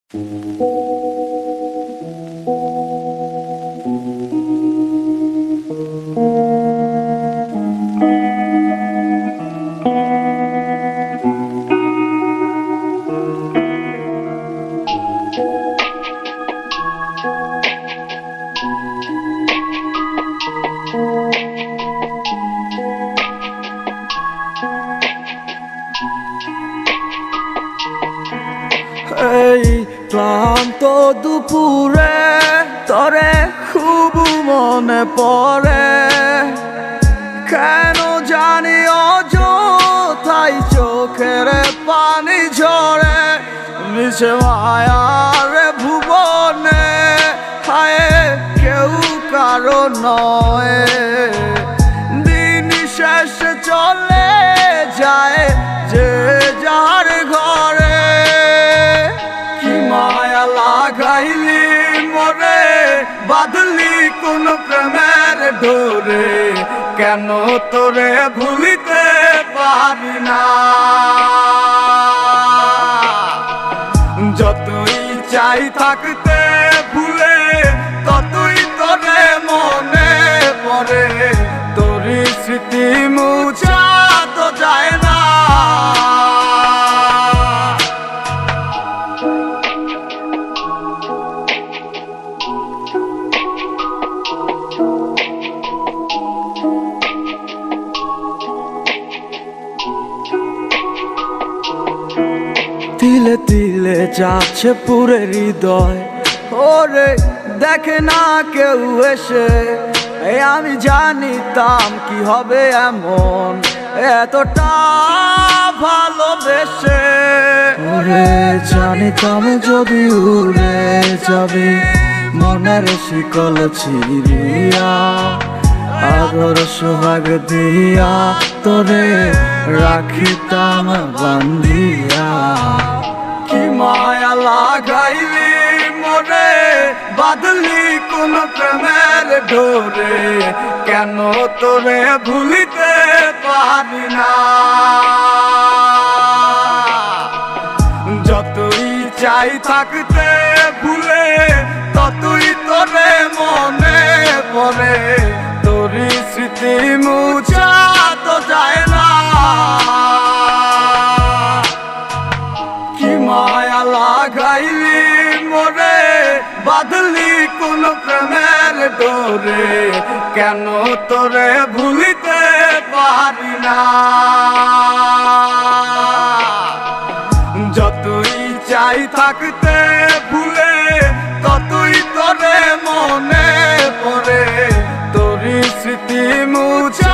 এই ক্লান্ত দুপুরে তরে খুব মনে পড়ে, কেন জানি অযথাই চোখের পানি ঝরে। মিছে মায়ার ভুবনে হায় কেউ কারো নয়, দিন শেষে চলে যায় যে যার ঘরে। কি মায়া লাগাইলি মরে, বাঁধলি কোন প্রেমের ডোরে, কেন তোরে ভুলিতে পারি না। যতই চাই থাকতে ভুলে, ততই তোরে মনে পড়ে, তোরই স্মৃতি মুছা তো যায় না। তিলে তিলে যাচ্ছে পুরে হৃদয়, ওরে দেখে না কেউ এসে। আমি জানিতাম কি হবে এমন, এতটা ভালোবেসে। ওরে জানিতাম যদি উড়ে যাবে মনের শিকল ছিড়িয়া, আদর সোহাগ দিয়া তোরে রাখিতাম বান্ধিয়া। কি মায়া লাগাইলি মরে, বাঁধলি কোন প্রেমের ডোরে, কেন তোরে ভুলিতে পারি না। যতই চাই থাকতে ভুলে, ততই তোরে মনে পড়ে, তোরই স্মৃতি মুছা তো যায় না। কি মায়া লাগাইলি মরে, বাঁধলি কোন প্রেমের ডোরে, কেন তোরে ভুলিতে পারি না। যতই চাই থাকতে ভুলে, ততই তোরে মনে পড়ে, তোরই স্মৃতি মুছা